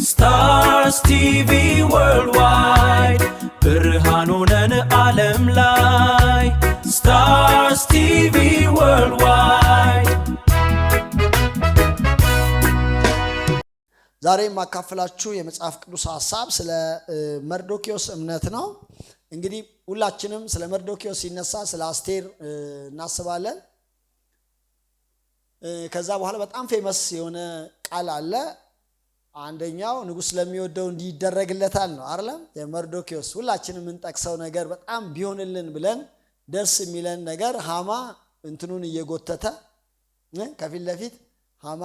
Stars TV Worldwide ብርሃን ሆነን ዓለም ላይ Stars TV Worldwide ዛሬ የማካፈላችሁ የመጽሐፍ ቅዱስ ሐሳብ ስለ መርዶክዮስ እምነት ነው። እንግዲህ ሁላችንም ስለ መርዶክዮስ ሲነሳ ስለ አስቴር እናስባለን። ከዛ በኋላ በጣም ፌመስ የሆነ ቃል አለ። አንደኛው ንጉስ ለሚወደው እንዲደረግለታል ነው አይደል? የመርዶክዮስ ሁላችንም እንጠቅሰው ነገር በጣም ቢሆንልን ብለን ደስ የሚለን ነገር ሃማ እንትኑን እየጎተተ ከፊት ለፊት ሃማ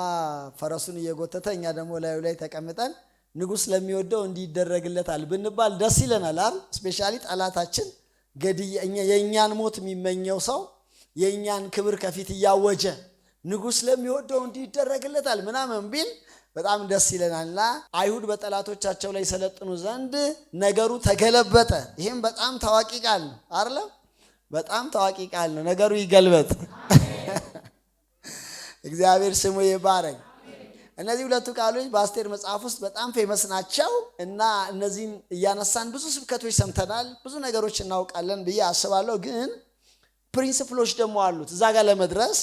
ፈረሱን እየጎተተ እኛ ደግሞ ላዩ ላይ ተቀምጠን ንጉስ ለሚወደው እንዲደረግለታል ብንባል ደስ ይለናል አይደል? ስፔሻሊ ጠላታችን የኛን ሞት የሚመኘው ሰው የኛን ክብር ከፊት እያወጀ ንጉስ ለሚወደው እንዲደረግለታል ምናምን ቢል በጣም ደስ ይለናልና አይሁድ በጠላቶቻቸው ላይ ሰለጥኑ ዘንድ ነገሩ ተገለበጠ። ይሄም በጣም ታዋቂ ቃል ነው አይደል? በጣም ታዋቂ ቃል ነው። ነገሩ ይገልበጥ። እግዚአብሔር ስሙ ይባረክ። እነዚህ ሁለቱ ቃሎች በአስቴር መጽሐፍ ውስጥ በጣም ፌመስ ናቸው እና እነዚህን እያነሳን ብዙ ስብከቶች ሰምተናል፣ ብዙ ነገሮች እናውቃለን ብዬ አስባለሁ። ግን ፕሪንሲፕሎች ደግሞ አሉት እዛ ጋር ለመድረስ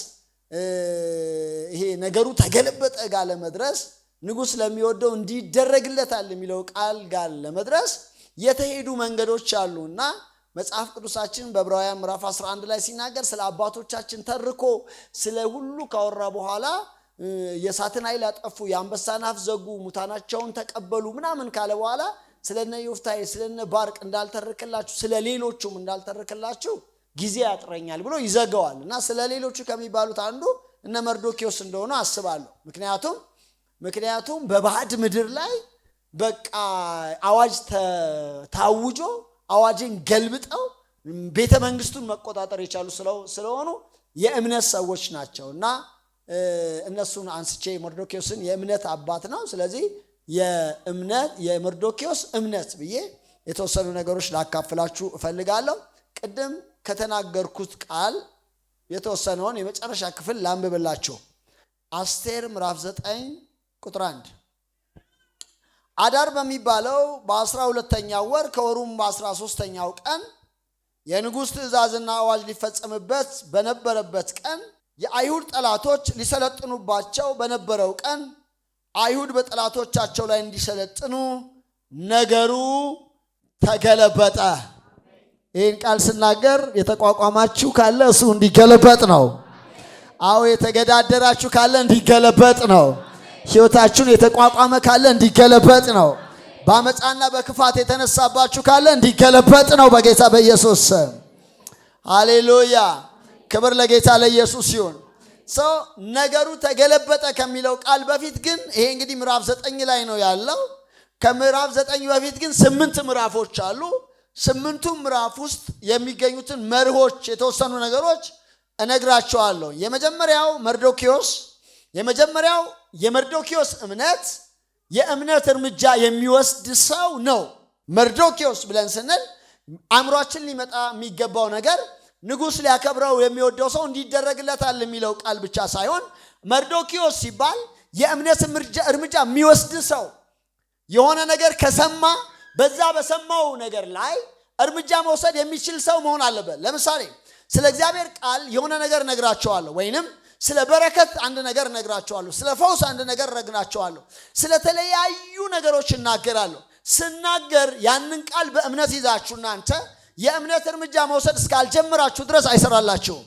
ይሄ ነገሩ ተገለበጠ ጋር ለመድረስ ንጉስ ለሚወደው እንዲደረግለታል የሚለው ቃል ጋር ለመድረስ የተሄዱ መንገዶች አሉና መጽሐፍ ቅዱሳችን በዕብራውያን ምዕራፍ 11 ላይ ሲናገር ስለ አባቶቻችን ተርኮ ስለ ሁሉ ካወራ በኋላ የእሳትን ኃይል አጠፉ፣ የአንበሳን አፍ ዘጉ፣ ሙታናቸውን ተቀበሉ ምናምን ካለ በኋላ ስለነ ዮፍታሔ ስለነ ባርቅ እንዳልተረከላችሁ ስለ ሌሎቹም እንዳልተረከላችሁ ጊዜ ያጥረኛል ብሎ ይዘጋዋል። እና ስለ ሌሎቹ ከሚባሉት አንዱ እነ መርዶክዮስ እንደሆነ አስባለሁ። ምክንያቱም በባዕድ ምድር ላይ በቃ አዋጅ ታውጆ አዋጅን ገልብጠው ቤተ መንግስቱን መቆጣጠር የቻሉ ስለሆኑ የእምነት ሰዎች ናቸው እና እነሱን አንስቼ መርዶክዮስን የእምነት አባት ነው። ስለዚህ የመርዶክዮስ እምነት ብዬ የተወሰኑ ነገሮች ላካፍላችሁ እፈልጋለሁ። ቅድም ከተናገርኩት ቃል የተወሰነውን የመጨረሻ ክፍል ላንብብላችሁ። አስቴር ምዕራፍ 9 ቁጥር 1 አዳር በሚባለው በ12ኛው ወር ከወሩም በ13ኛው ቀን የንጉሥ ትእዛዝና አዋጅ ሊፈጸምበት በነበረበት ቀን የአይሁድ ጠላቶች ሊሰለጥኑባቸው በነበረው ቀን አይሁድ በጠላቶቻቸው ላይ እንዲሰለጥኑ ነገሩ ተገለበጠ። ይህን ቃል ስናገር የተቋቋማችሁ ካለ እሱ እንዲገለበጥ ነው። አዎ የተገዳደራችሁ ካለ እንዲገለበጥ ነው። ሕይወታችሁን የተቋቋመ ካለ እንዲገለበጥ ነው። በአመፃና በክፋት የተነሳባችሁ ካለ እንዲገለበጥ ነው በጌታ በኢየሱስ ስም። ሃሌሉያ! ክብር ለጌታ ለኢየሱስ ይሁን። ነገሩ ተገለበጠ ከሚለው ቃል በፊት ግን ይሄ እንግዲህ ምዕራፍ 9 ላይ ነው ያለው። ከምዕራፍ 9 በፊት ግን 8 ምዕራፎች አሉ። 8ቱም ምዕራፍ ውስጥ የሚገኙትን መርሆች የተወሰኑ ነገሮች እነግራቸዋለሁ። የመጀመሪያው የመርዶክዮስ እምነት የእምነት እርምጃ የሚወስድ ሰው ነው። መርዶክዮስ ብለን ስንል አእምሯችን ሊመጣ የሚገባው ነገር ንጉስ ሊያከብረው የሚወደው ሰው እንዲደረግለታል የሚለው ቃል ብቻ ሳይሆን መርዶክዮስ ሲባል የእምነት እርምጃ የሚወስድ ሰው የሆነ ነገር ከሰማ በዛ በሰማው ነገር ላይ እርምጃ መውሰድ የሚችል ሰው መሆን አለበት። ለምሳሌ ስለ እግዚአብሔር ቃል የሆነ ነገር ነግራቸዋለሁ፣ ወይንም ስለ በረከት አንድ ነገር ነግራቸዋለሁ፣ ስለ ፈውስ አንድ ነገር ነግራቸዋለሁ፣ ስለ ተለያዩ ነገሮች እናገራለሁ። ስናገር ያንን ቃል በእምነት ይዛችሁ እናንተ የእምነት እርምጃ መውሰድ እስካልጀመራችሁ ድረስ አይሰራላችሁም።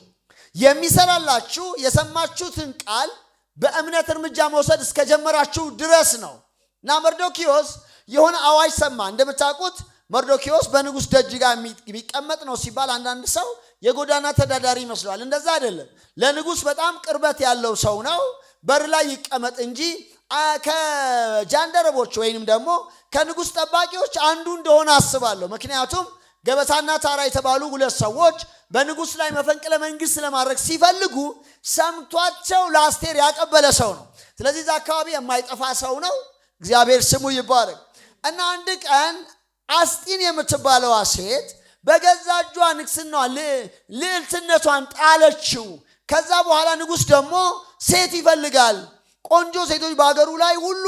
የሚሰራላችሁ የሰማችሁትን ቃል በእምነት እርምጃ መውሰድ እስከጀመራችሁ ድረስ ነው። እና መርዶክዮስ የሆነ አዋጅ ሰማ። እንደምታውቁት መርዶክዮስ በንጉስ ደጅ ጋር የሚቀመጥ ነው ሲባል አንዳንድ ሰው የጎዳና ተዳዳሪ ይመስለዋል። እንደዛ አይደለም። ለንጉስ በጣም ቅርበት ያለው ሰው ነው። በር ላይ ይቀመጥ እንጂ ከጃንደረቦች ወይንም ደግሞ ከንጉስ ጠባቂዎች አንዱ እንደሆነ አስባለሁ። ምክንያቱም ገበታና ታራ የተባሉ ሁለት ሰዎች በንጉስ ላይ መፈንቅለ መንግስት ለማድረግ ሲፈልጉ ሰምቷቸው ለአስቴር ያቀበለ ሰው ነው። ስለዚህ እዛ አካባቢ የማይጠፋ ሰው ነው። እግዚአብሔር ስሙ ይባረክ። እና አንድ ቀን አስጢን የምትባለዋ ሴት በገዛ እጇ ንግስናዋን ልዕልትነቷን ጣለችው። ከዛ በኋላ ንጉስ ደግሞ ሴት ይፈልጋል። ቆንጆ ሴቶች በአገሩ ላይ ሁሉ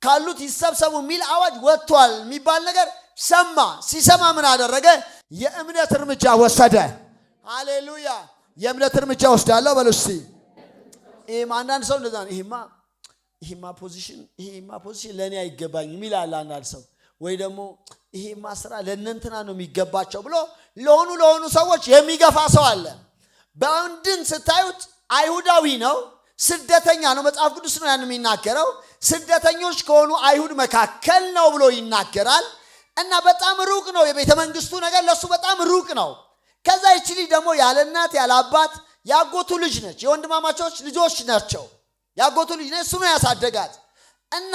ካሉት ይሰብሰቡ የሚል አዋጅ ወጥቷል የሚባል ነገር ሰማ። ሲሰማ ምን አደረገ? የእምነት እርምጃ ወሰደ። ሃሌሉያ! የእምነት እርምጃ ወስዳለሁ በሉ እስቲ። ይሄም አንዳንድ ሰው እንደዛ ነው። ይሄማ ፖዚሽን ለእኔ አይገባኝም ይላል አንዳንድ ሰው። ወይ ደግሞ ይሄማ ስራ ለእነንትና ነው የሚገባቸው ብሎ ለሆኑ ሰዎች የሚገፋ ሰው አለ። በአንድን ስታዩት አይሁዳዊ ነው፣ ስደተኛ ነው። መጽሐፍ ቅዱስ ነው ያን የሚናገረው። ስደተኞች ከሆኑ አይሁድ መካከል ነው ብሎ ይናገራል። እና በጣም ሩቅ ነው የቤተ መንግስቱ ነገር ለሱ በጣም ሩቅ ነው። ከዛ ይቺ ልጅ ደግሞ ያለ እናት ያለ አባት ያጎቱ ልጅ ነች። የወንድማማቾች ልጆች ናቸው። ያጎቱ ልጅ ነች። እሱ ነው ያሳደጋት። እና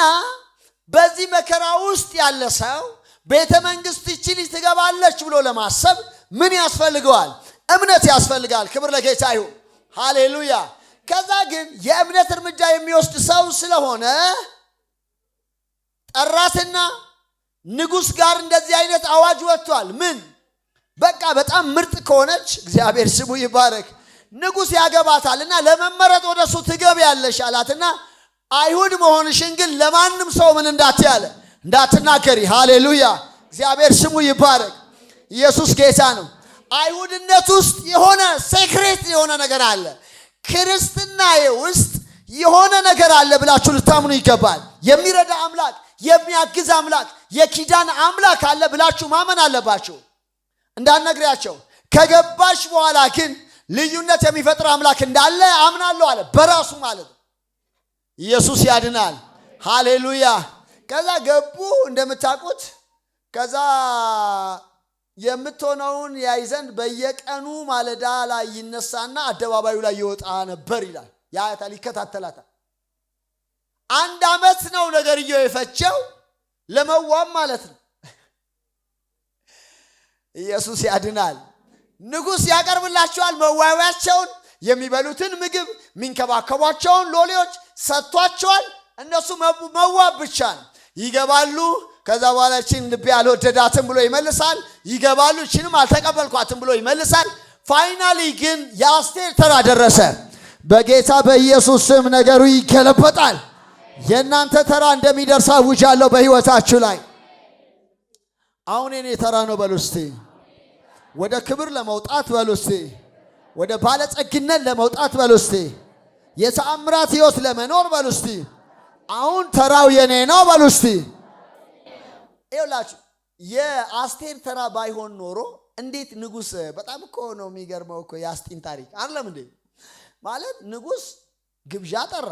በዚህ መከራ ውስጥ ያለ ሰው ቤተ መንግስት ይቺ ልጅ ትገባለች ብሎ ለማሰብ ምን ያስፈልገዋል? እምነት ያስፈልጋል። ክብር ለጌታ ይሁን። ሃሌሉያ! ከዛ ግን የእምነት እርምጃ የሚወስድ ሰው ስለሆነ ጠራትና ንጉሥ ጋር እንደዚህ አይነት አዋጅ ወጥቷል። ምን በቃ በጣም ምርጥ ከሆነች እግዚአብሔር ስሙ ይባረክ ንጉሥ ያገባታልና ለመመረጥ ወደሱ ትገቢያለሽ አላትና አይሁድ መሆንሽን ግን ለማንም ሰው ምን እንዳትያለ እንዳትናገሪ። ሃሌሉያ! እግዚአብሔር ስሙ ይባረክ። ኢየሱስ ጌታ ነው። አይሁድነት ውስጥ የሆነ ሴክሬት የሆነ ነገር አለ። ክርስትናዬ ውስጥ የሆነ ነገር አለ ብላችሁ ልታምኑ ይገባል። የሚረዳ አምላክ፣ የሚያግዝ አምላክ፣ የኪዳን አምላክ አለ ብላችሁ ማመን አለባችሁ። እንዳትነግሪያቸው። ከገባሽ በኋላ ግን ልዩነት የሚፈጥር አምላክ እንዳለ አምናለሁ አለ በራሱ ማለት ነው። ኢየሱስ ያድናል። ሃሌሉያ! ከዛ ገቡ እንደምታውቁት። ከዛ የምትሆነውን ያይ ዘንድ በየቀኑ ማለዳ ላይ ይነሳና አደባባዩ ላይ ይወጣ ነበር ይላል። ያያታል፣ ይከታተላታል። 1 ዓመት ነው ነገርየው የፈጀው ለመዋብ ማለት ነው። ኢየሱስ ያድናል። ንጉሥ ያቀርብላቸዋል መዋቢያቸውን፣ የሚበሉትን ምግብ፣ የሚንከባከቧቸውን ሎሌዎች ሰጥቷቸዋል። እነሱ መዋብ ብቻ ነው። ይገባሉ። ከዛ በኋላ እቺን ልቤ አልወደዳትም ብሎ ይመልሳል። ይገባሉ። እቺንም አልተቀበልኳትም ብሎ ይመልሳል። ፋይናሊ ግን የአስቴር ተራ ደረሰ። በጌታ በኢየሱስ ስም ነገሩ ይገለበጣል። የእናንተ ተራ እንደሚደርስ አውጃለሁ በሕይወታችሁ ላይ። አሁን የኔ ተራ ነው በሉ እስቲ። ወደ ክብር ለመውጣት በሉ እስቲ። ወደ ባለጸግነት ለመውጣት በሉ እስቲ። የተአምራት ሕይወት ለመኖር በሉ እስቲ። አሁን ተራው የኔ ነው በሉ እስቲ። ይኸውላችሁ የአስቴር ተራ ባይሆን ኖሮ እንዴት ንጉሥ በጣም እኮ ነው የሚገርመው እኮ የአስጢን ታሪክ አይደለም እንዴ? ማለት ንጉሥ ግብዣ ጠራ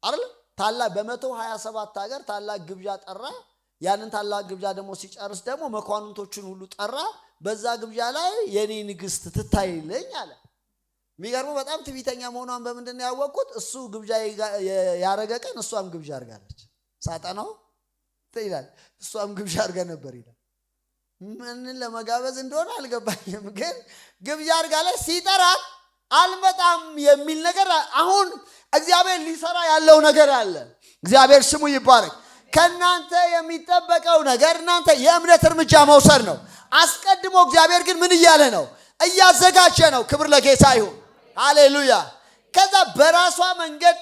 አይደል? ታላቅ በ127 ሀገር ታላቅ ግብዣ ጠራ። ያንን ታላቅ ግብዣ ደግሞ ሲጨርስ ደግሞ መኳንንቶቹን ሁሉ ጠራ። በዛ ግብዣ ላይ የኔ ንግስት ትታይልኝ አለ። የሚገርመው በጣም ትዕቢተኛ መሆኗን በምንድን ነው ያወቅኩት? እሱ ግብዣ ያረገ ቀን እሷም ግብዣ አድርጋለች። ሳጠናው ይላል እሷም ግብዣ አድርጋ ነበር ይላል። ምንን ለመጋበዝ እንደሆነ አልገባኝም፣ ግን ግብዣ አድርጋለች። ሲጠራት አልመጣም የሚል ነገር አሁን እግዚአብሔር ሊሰራ ያለው ነገር አለ። እግዚአብሔር ስሙ ይባረክ። ከናንተ የሚጠበቀው ነገር እናንተ የእምነት እርምጃ መውሰድ ነው። አስቀድሞ እግዚአብሔር ግን ምን እያለ ነው? እያዘጋጀ ነው። ክብር ለጌታ ይሁን። ሃሌሉያ። ከዛ በራሷ መንገድ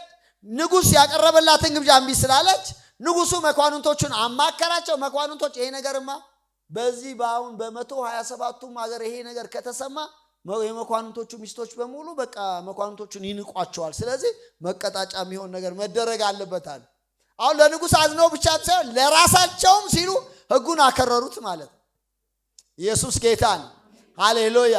ንጉሥ ያቀረበላትን ግብዣ እምቢ ስላለች ንጉሡ መኳንንቶቹን አማከራቸው። መኳንንቶች ይሄ ነገርማ በዚህ በአሁን በ127ቱም ሀገር ይሄ ነገር ከተሰማ የመኳንንቶቹ ሚስቶች በሙሉ በቃ መኳንንቶቹን ይንቋቸዋል። ስለዚህ መቀጣጫ የሚሆን ነገር መደረግ አለበታል። አሁን ለንጉሥ አዝነው ብቻ ሳይሆን ለራሳቸውም ሲሉ ሕጉን አከረሩት ማለት ነው። ኢየሱስ ጌታን ሃሌሉያ።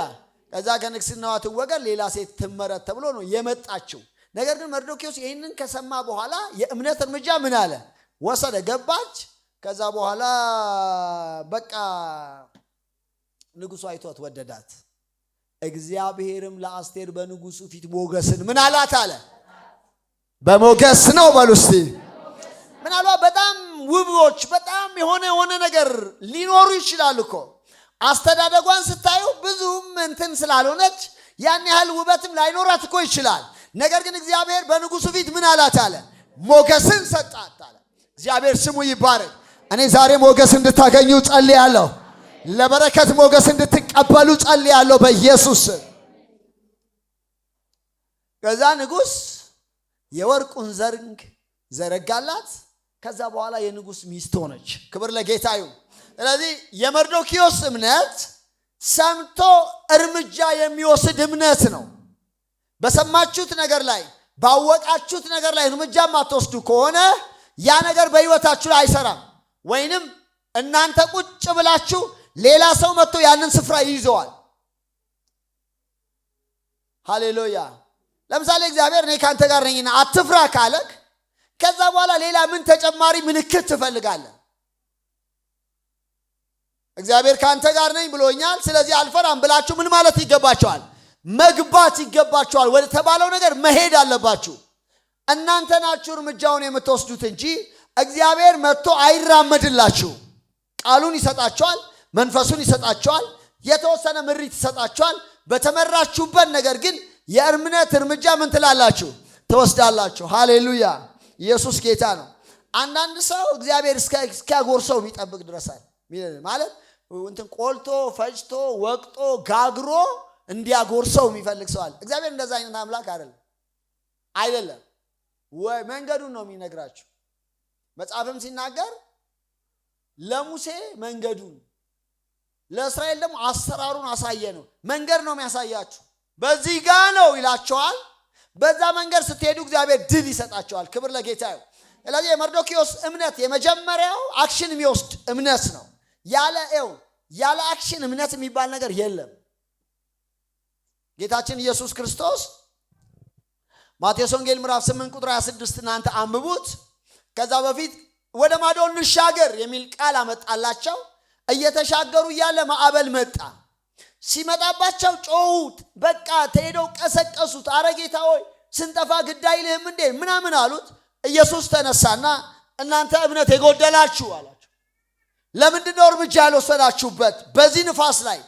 ከዛ ከንግስናዋ ትወገድ ሌላ ሴት ትመረጥ ተብሎ ነው የመጣችው። ነገር ግን መርዶክዮስ ይህንን ከሰማ በኋላ የእምነት እርምጃ ምን አለ? ወሰደ። ገባች። ከዛ በኋላ በቃ ንጉሡ አይቷት ወደዳት። እግዚአብሔርም ለአስቴር በንጉሡ ፊት ሞገስን ምን አላት አለ? በሞገስ ነው በሉ እስቲ። ምናልባት በጣም ውቦች በጣም የሆነ ነገር ሊኖሩ ይችላሉ እኮ። አስተዳደጓን ስታዩ ብዙም እንትን ስላልሆነች ያን ያህል ውበትም ላይኖራት እኮ ይችላል። ነገር ግን እግዚአብሔር በንጉሡ ፊት ምን አላት አለ? ሞገስን ሰጣት አለ። እግዚአብሔር ስሙ ይባረክ። እኔ ዛሬ ሞገስ እንድታገኙ ጸልያለሁ። ለበረከት ሞገስ እንድትቀበሉ ጸልያለሁ በኢየሱስ። ከዛ ንጉሥ የወርቁን ዘንግ ዘረጋላት። ከዛ በኋላ የንጉሥ ሚስት ሆነች። ክብር ለጌታ ይሁን። ስለዚህ የመርዶክዮስ እምነት ሰምቶ እርምጃ የሚወስድ እምነት ነው። በሰማችሁት ነገር ላይ ባወቃችሁት ነገር ላይ እርምጃ ማትወስዱ ከሆነ ያ ነገር በሕይወታችሁ ላይ አይሰራም። ወይንም እናንተ ቁጭ ብላችሁ ሌላ ሰው መጥቶ ያንን ስፍራ ይይዘዋል። ሃሌሉያ። ለምሳሌ እግዚአብሔር እኔ ካንተ ጋር ነኝና አትፍራ ካለክ ከዛ በኋላ ሌላ ምን ተጨማሪ ምልክት ትፈልጋለህ? እግዚአብሔር ካንተ ጋር ነኝ ብሎኛል ስለዚህ አልፈራም ብላችሁ ምን ማለት ይገባችኋል? መግባት ይገባችኋል። ወደ ተባለው ነገር መሄድ አለባችሁ። እናንተ ናችሁ እርምጃውን የምትወስዱት እንጂ እግዚአብሔር መጥቶ አይራመድላችሁ። ቃሉን ይሰጣችኋል፣ መንፈሱን ይሰጣችኋል፣ የተወሰነ ምሪት ይሰጣችኋል። በተመራችሁበት ነገር ግን የእምነት እርምጃ ምን ትላላችሁ? ትወስዳላችሁ። ሃሌሉያ። ኢየሱስ ጌታ ነው። አንዳንድ ሰው እግዚአብሔር እስኪያጎርሰው የሚጠብቅ ድረሳል ማለት እንትን ቆልቶ ፈጭቶ ወቅጦ ጋግሮ እንዲያጎርሰው የሚፈልግ ሰዋል። እግዚአብሔር እንደዛ አይነት አምላክ አይደለም። ወይ መንገዱን ነው የሚነግራችሁ። መጽሐፍም ሲናገር ለሙሴ መንገዱን ለእስራኤል ደግሞ አሰራሩን አሳየ ነው። መንገድ ነው የሚያሳያችሁ። በዚህ ጋ ነው ይላቸዋል። በዛ መንገድ ስትሄዱ እግዚአብሔር ድል ይሰጣቸዋል። ክብር ለጌታ ይሁን። ስለዚህ የመርዶክዮስ እምነት የመጀመሪያው አክሽን የሚወስድ እምነት ነው። ያለ አክሽን እምነት የሚባል ነገር የለም። ጌታችን ኢየሱስ ክርስቶስ ማቴዎስ ወንጌል ምዕራፍ 8 ቁጥር 26 እናንተ አንብቡት። ከዛ በፊት ወደ ማዶ እንሻገር የሚል ቃል አመጣላቸው። እየተሻገሩ እያለ ማዕበል መጣ። ሲመጣባቸው ጮሁት። በቃ ተሄደው ቀሰቀሱት። አረ ጌታ ሆይ ስንጠፋ ግድ አይልህም እንዴ ምናምን አሉት። ኢየሱስ ተነሳና እናንተ እምነት የጎደላችሁ አላቸው። ለምንድን ነው እርምጃ ያልወሰዳችሁበት? በዚህ ንፋስ ላይ፣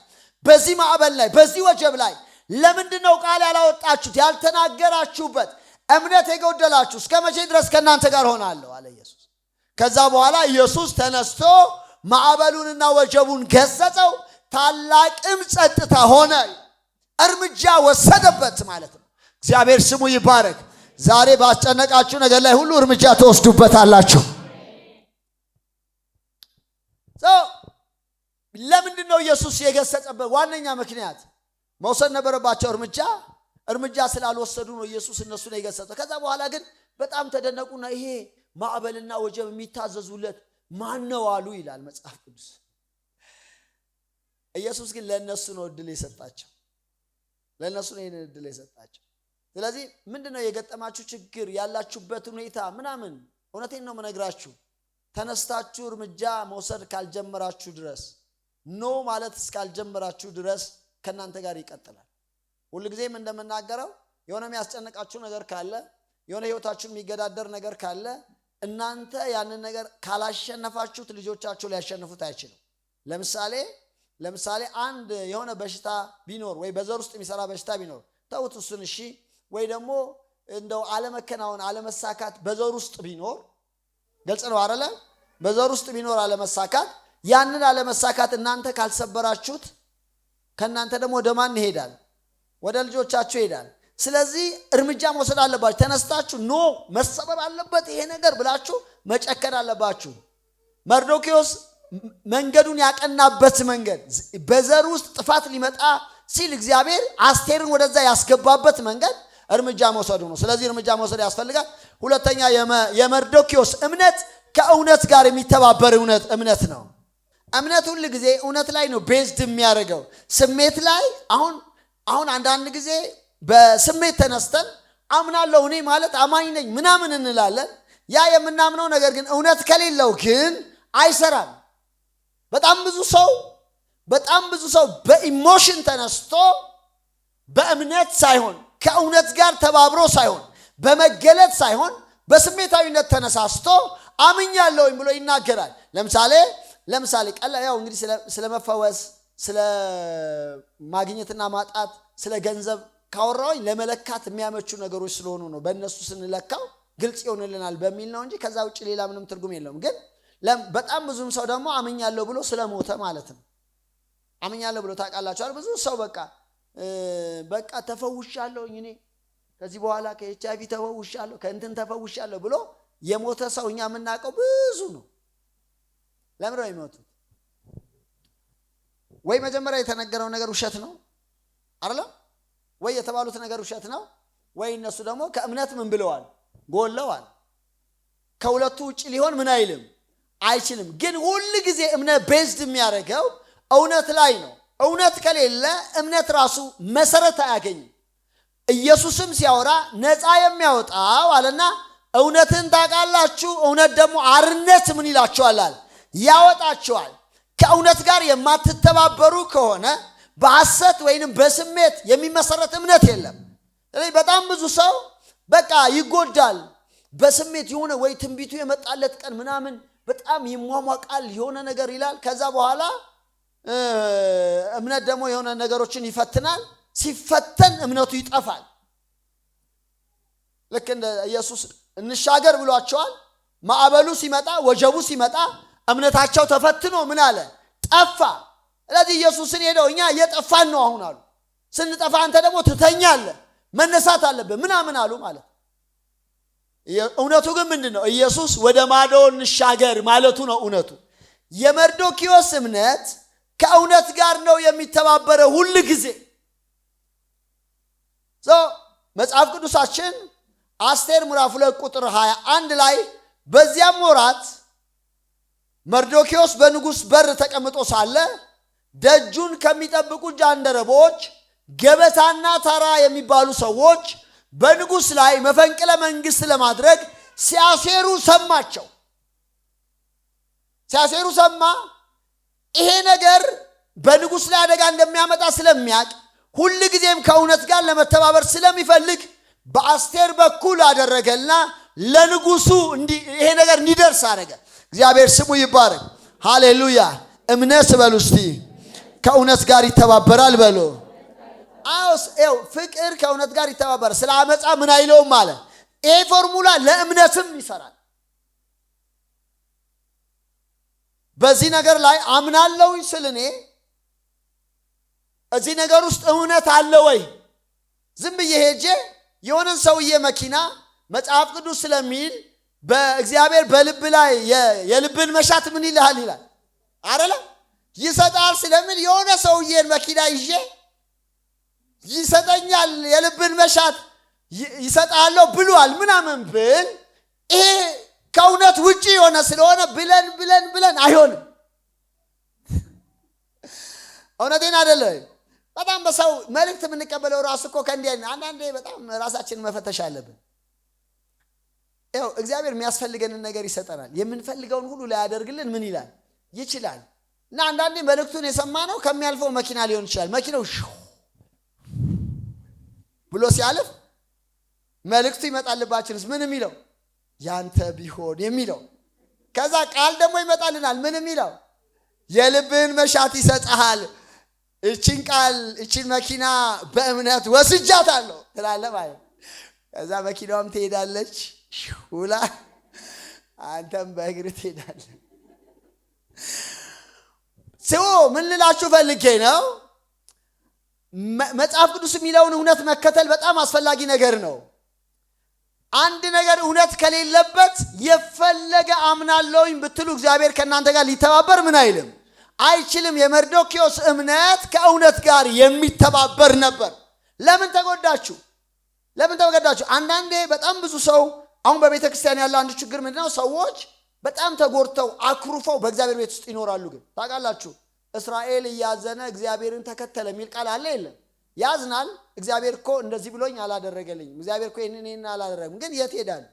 በዚህ ማዕበል ላይ፣ በዚህ ወጀብ ላይ ለምንድን ነው ቃል ያላወጣችሁት? ያልተናገራችሁበት እምነት የጎደላችሁ እስከ መቼ ድረስ ከእናንተ ጋር ሆናለሁ አለ ኢየሱስ። ከዛ በኋላ ኢየሱስ ተነስቶ ማዕበሉንና ወጀቡን ገሰጸው። ታላቅም ጸጥታ ሆነ። እርምጃ ወሰደበት ማለት ነው። እግዚአብሔር ስሙ ይባረክ። ዛሬ ባስጨነቃችሁ ነገር ላይ ሁሉ እርምጃ ተወስዱበታላችሁ። ለምንድን ነው ኢየሱስ የገሰጸበት? ዋነኛ ምክንያት መውሰድ ነበረባቸው እርምጃ ስላልወሰዱ ነው ኢየሱስ እነሱን የገሰጸው። ከዛ በኋላ ግን በጣም ተደነቁና ይሄ ማዕበልና ወጀብ የሚታዘዙለት ማን ነው አሉ ይላል መጽሐፍ ቅዱስ። ኢየሱስ ግን ለነሱ ነው እድል የሰጣቸው። ስለዚህ ምንድነው የገጠማችሁ ችግር? ያላችሁበት ሁኔታ ምናምን እውነቴን ነው የምነግራችሁ። ተነስታችሁ እርምጃ መውሰድ ካልጀመራችሁ ድረስ ኖ ማለት እስካልጀመራችሁ ድረስ ከእናንተ ጋር ይቀጥላል። ሁልጊዜም እንደምናገረው የሆነ የሚያስጨንቃችሁ ነገር ካለ፣ የሆነ ህይወታችሁን የሚገዳደር ነገር ካለ እናንተ ያንን ነገር ካላሸነፋችሁት ልጆቻችሁ ሊያሸንፉት አይችሉም። ለምሳሌ አንድ የሆነ በሽታ ቢኖር ወይ በዘር ውስጥ የሚሰራ በሽታ ቢኖር ተውት እሱን እሺ። ወይ ደግሞ እንደው አለመከናወን አለመሳካት በዘር ውስጥ ቢኖር ግልጽ ነው አይደለ? በዘር ውስጥ ቢኖር አለመሳካት፣ ያንን አለመሳካት እናንተ ካልሰበራችሁት ከእናንተ ደግሞ ወደ ማን ይሄዳል? ወደ ልጆቻችሁ ይሄዳል። ስለዚህ እርምጃ መውሰድ አለባችሁ። ተነስታችሁ ኖ መሰበር አለበት ይሄ ነገር ብላችሁ መጨከን አለባችሁ። መርዶክዮስ መንገዱን ያቀናበት መንገድ በዘር ውስጥ ጥፋት ሊመጣ ሲል እግዚአብሔር አስቴርን ወደዛ ያስገባበት መንገድ እርምጃ መውሰዱ ነው። ስለዚህ እርምጃ መውሰድ ያስፈልጋል። ሁለተኛ የመርዶክዮስ እምነት ከእውነት ጋር የሚተባበር እምነት ነው። እምነት ሁል ጊዜ እውነት ላይ ነው ቤዝድ የሚያደርገው። ስሜት ላይ አሁን አንዳንድ ጊዜ በስሜት ተነስተን አምናለሁ እኔ ማለት አማኝ ነኝ ምናምን እንላለን። ያ የምናምነው ነገር ግን እውነት ከሌለው ግን አይሰራም። በጣም ብዙ ሰው በኢሞሽን ተነስቶ በእምነት ሳይሆን ከእውነት ጋር ተባብሮ ሳይሆን በመገለጥ ሳይሆን በስሜታዊነት ተነሳስቶ አምኛለሁኝ ብሎ ይናገራል። ለምሳሌ ያው እንግዲህ ስለመፈወስ፣ ስለ ማግኘትና ማጣት፣ ስለ ገንዘብ ካወራሁኝ ለመለካት የሚያመቹ ነገሮች ስለሆኑ ነው። በእነሱ ስንለካው ግልጽ ይሆንልናል በሚል ነው እንጂ ከዛ ውጭ ሌላ ምንም ትርጉም የለውም። ግን በጣም ብዙም ሰው ደግሞ አምኛለሁ ብሎ ስለሞተ ማለት ነው። አምኛለሁ ብሎ ታውቃላችኋል። ብዙ ሰው በቃ ተፈውሻለሁ እኔ ከዚህ በኋላ ከኤችአይቪ ተፈውሻለሁ ከእንትን ተፈውሻለሁ ብሎ የሞተ ሰው እኛ የምናውቀው ብዙ ነው። ለምን ነው የሚሞቱት? ወይ መጀመሪያ የተነገረው ነገር ውሸት ነው አይደለም? ወይ የተባሉት ነገር ውሸት ነው፣ ወይ እነሱ ደግሞ ከእምነት ምን ብለዋል? ጎለዋል። ከሁለቱ ውጪ ሊሆን ምን አይልም አይችልም። ግን ሁሉ ጊዜ እምነት ቤዝድ የሚያደርገው እውነት ላይ ነው። እውነት ከሌለ እምነት ራሱ መሰረት አያገኝም። ኢየሱስም ሲያወራ ነፃ የሚያወጣው አለና እውነትን ታውቃላችሁ፣ እውነት ደግሞ አርነት ምን ይላችኋል አለ ያወጣችኋል። ከእውነት ጋር የማትተባበሩ ከሆነ በሐሰት ወይንም በስሜት የሚመሰረት እምነት የለም። ስለዚህ በጣም ብዙ ሰው በቃ ይጎዳል በስሜት የሆነ ወይ ትንቢቱ የመጣለት ቀን ምናምን በጣም ይሟሟቃል የሆነ ነገር ይላል። ከዛ በኋላ እምነት ደግሞ የሆነ ነገሮችን ይፈትናል። ሲፈተን እምነቱ ይጠፋል። ልክ እንደ ኢየሱስ እንሻገር ብሏቸዋል። ማዕበሉ ሲመጣ ወጀቡ ሲመጣ እምነታቸው ተፈትኖ ምን አለ ጠፋ። ስለዚህ ኢየሱስን ሄደው እኛ እየጠፋን ነው አሁን አሉ። ስንጠፋ አንተ ደግሞ ትተኛለህ መነሳት አለብህ ምናምን አሉ ማለት። እውነቱ ግን ምንድን ነው? ኢየሱስ ወደ ማዶ እንሻገር ማለቱ ነው እውነቱ። የመርዶክዮስ እምነት ከእውነት ጋር ነው የሚተባበረው ሁሉ ጊዜ። መጽሐፍ ቅዱሳችን አስቴር ምዕራፍ 2 ቁጥር 21 ላይ በዚያም ወራት መርዶክዮስ በንጉሥ በር ተቀምጦ ሳለ ደጁን ከሚጠብቁ ጃንደረቦች ገበታና ታራ የሚባሉ ሰዎች በንጉሥ ላይ መፈንቅለ መንግሥት ለማድረግ ሲያሴሩ ሰማቸው። ሲያሴሩ ሰማ። ይሄ ነገር በንጉሥ ላይ አደጋ እንደሚያመጣ ስለሚያውቅ ሁሉ ጊዜም ከእውነት ጋር ለመተባበር ስለሚፈልግ በአስቴር በኩል አደረገና ለንጉሱ ይሄ ነገር እንዲደርስ አደረገ። እግዚአብሔር ስሙ ይባረክ። ሃሌሉያ። እምነት በሉ እስቲ ከእውነት ጋር ይተባበራል በሉ። አው ፍቅር ከእውነት ጋር ይተባበራል። ስለ አመፃ ምን አይለውም አለ። ይሄ ፎርሙላ ለእምነትም ይሰራል። በዚህ ነገር ላይ አምናለሁ ስል እኔ እዚህ ነገር ውስጥ እውነት አለ ወይ? ዝም ብዬ ሄጄ የሆነን ሰውዬ መኪና መጽሐፍ ቅዱስ ስለሚል በእግዚአብሔር በልብ ላይ የልብን መሻት ምን ይልሃል ይላል አይደለ? ይሰጣል ስለምን የሆነ ሰውዬን መኪና ይዤ ይሰጠኛል የልብን መሻት ይሰጣለሁ ብሏል ምናምን ብል ይሄ ከእውነት ውጪ የሆነ ስለሆነ ብለን አይሆንም። እውነቴን አይደለ? በጣም በሰው መልእክት የምንቀበለው ራሱ እኮ ከእንዲህ አንዳንዴ በጣም ራሳችንን መፈተሽ አለብን። ያው እግዚአብሔር የሚያስፈልገንን ነገር ይሰጠናል። የምንፈልገውን ሁሉ ላያደርግልን ምን ይላል ይችላል። እና አንዳንዴ መልእክቱን የሰማነው ከሚያልፈው መኪና ሊሆን ይችላል። መኪናው ብሎ ሲያልፍ መልእክቱ ይመጣልባችንስ ምን የሚለው ያንተ ቢሆን የሚለው። ከዛ ቃል ደግሞ ይመጣልናል ምን የሚለው የልብህን መሻት ይሰጥሃል። እቺን ቃል እቺን መኪና በእምነት ወስጃታለሁ ትላለህ ማለት። ከዛ መኪናዋም ትሄዳለች ሁላ አንተም በእግር ትሄዳለህ። ምን ልላችሁ ፈልጌ ነው፣ መጽሐፍ ቅዱስ የሚለውን እውነት መከተል በጣም አስፈላጊ ነገር ነው። አንድ ነገር እውነት ከሌለበት የፈለገ አምናለሁኝ ብትሉ እግዚአብሔር ከእናንተ ጋር ሊተባበር ምን አይልም አይችልም። የመርዶክዮስ እምነት ከእውነት ጋር የሚተባበር ነበር። ለምን ተጎዳችሁ? አንዳንዴ በጣም ብዙ ሰው አሁን በቤተ ክርስቲያን ያለ አንድ ችግር ምንድነው? ሰዎች በጣም ተጎድተው አክሩፈው በእግዚአብሔር ቤት ውስጥ ይኖራሉ። ግን ታውቃላችሁ እስራኤል እያዘነ እግዚአብሔርን ተከተለ የሚል ቃል አለ የለም? ያዝናል። እግዚአብሔር እኮ እንደዚህ ብሎኝ አላደረገልኝም፣ እግዚአብሔር እኮ ይሄንን አላደረገም። ግን የት ሄዳል?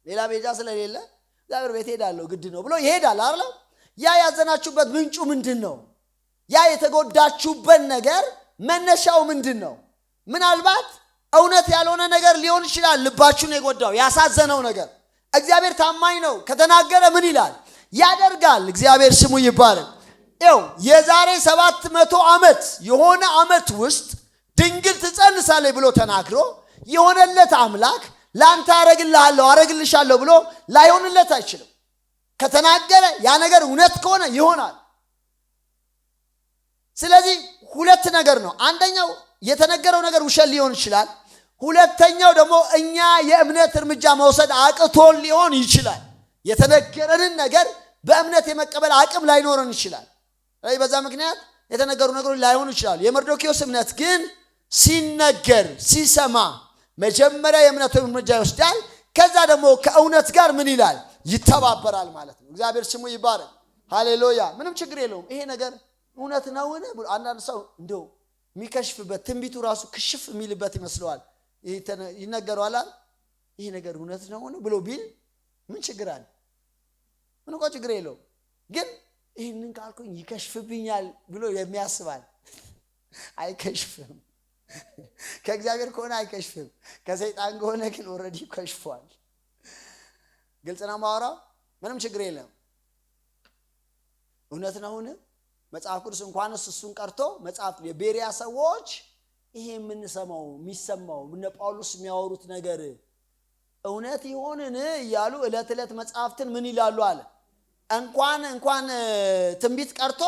ሌላ ቤዛ ስለሌለ እግዚአብሔር ቤት ሄዳለሁ ግድ ነው ብሎ ይሄዳል አይደል? ያ ያዘናችሁበት ምንጩ ምንድን ነው? ያ የተጎዳችሁበት ነገር መነሻው ምንድን ነው? ምናልባት እውነት ያልሆነ ነገር ሊሆን ይችላል ልባችሁን የጎዳው ያሳዘነው ነገር። እግዚአብሔር ታማኝ ነው። ከተናገረ ምን ይላል? ያደርጋል። እግዚአብሔር ስሙ ይባረክ። የዛሬ 700 ዓመት የሆነ ዓመት ውስጥ ድንግል ትጸንሳለች ብሎ ተናግሮ የሆነለት አምላክ ላንተ አረግልሻለሁ ብሎ ላይሆንለት አይችልም። ከተናገረ ያ ነገር እውነት ከሆነ ይሆናል። ስለዚህ ሁለት ነገር ነው። አንደኛው የተነገረው ነገር ውሸት ሊሆን ይችላል። ሁለተኛው ደግሞ እኛ የእምነት እርምጃ መውሰድ አቅቶን ሊሆን ይችላል። የተነገረንን ነገር በእምነት የመቀበል አቅም ላይኖረን ይችላል። በዛ ምክንያት የተነገሩ ነገሮች ላይሆኑ ይችላሉ። የመርዶክዮስ እምነት ግን ሲነገር ሲሰማ መጀመሪያ የእምነት እርምጃ ይወስዳል። ከዛ ደግሞ ከእውነት ጋር ምን ይላል? ይተባበራል ማለት ነው። እግዚአብሔር ስሙ ይባረክ። ሃሌሉያ። ምንም ችግር የለውም። ይሄ ነገር እውነት ነውን ብሎ አንዳንድ ሰው እንደው የሚከሽፍበት ትንቢቱ ራሱ ክሽፍ የሚልበት ይመስለዋል። ይነገረዋል። ይሄ ነገር እውነት ነውን ብሎ ቢል ምን ችግር አለ? ምን እንኳን ችግር የለውም። ግን ይህንን ካልኩኝ ይከሽፍብኛል ብሎ የሚያስባል። አይከሽፍም። ከእግዚአብሔር ከሆነ አይከሽፍም። ከሰይጣን ከሆነ ግን ኦልሬዲ ከሽፏል። ግልጽ ነው ማወራው። ምንም ችግር የለም። እውነት ነውን? መጽሐፍ ቅዱስ እንኳንስ እሱን ቀርቶ መጽሐፍ የቤሪያ ሰዎች ይሄ የምንሰማው የሚሰማው እነ ጳውሎስ የሚያወሩት ነገር እውነት ይሆንን እያሉ ዕለት ዕለት መጽሐፍትን ምን ይላሉ አለ። እንኳን ትንቢት ቀርቶ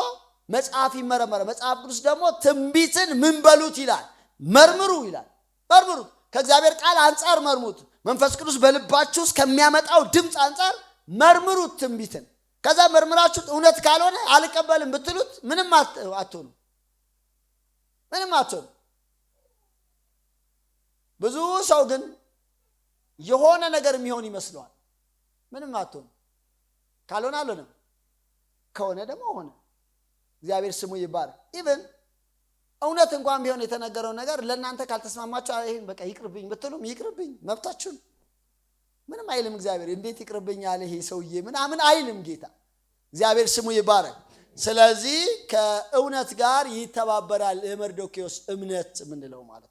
መጽሐፍ ይመረመራል። መጽሐፍ ቅዱስ ደግሞ ትንቢትን ምን በሉት ይላል? መርምሩ ይላል። መርምሩት። ከእግዚአብሔር ቃል አንጻር መርምሩት። መንፈስ ቅዱስ በልባችሁ ውስጥ ከሚያመጣው ድምፅ አንጻር መርምሩት ትንቢትን። ከዛ መርምራችሁት እውነት ካልሆነ አልቀበልም ብትሉት ምንም አትሆኑ። ምንም አትሆኑ። ብዙ ሰው ግን የሆነ ነገር የሚሆን ይመስለዋል። ምንም አትሆኑ። ካልሆነ አልሆነም፣ ከሆነ ደግሞ ሆነ። እግዚአብሔር ስሙ ይባረክ። ኢቭን እውነት እንኳን ቢሆን የተነገረው ነገር ለእናንተ ካልተስማማችሁ ይሄን በቃ ይቅርብኝ ብትሉም ይቅርብኝ፣ መብታችሁን። ምንም አይልም እግዚአብሔር። እንዴት ይቅርብኝ አለ ይሄ ሰውዬ ምናምን አይልም ጌታ። እግዚአብሔር ስሙ ይባረክ። ስለዚህ ከእውነት ጋር ይተባበራል የመርዶክዮስ እምነት የምንለው ማለት ነው።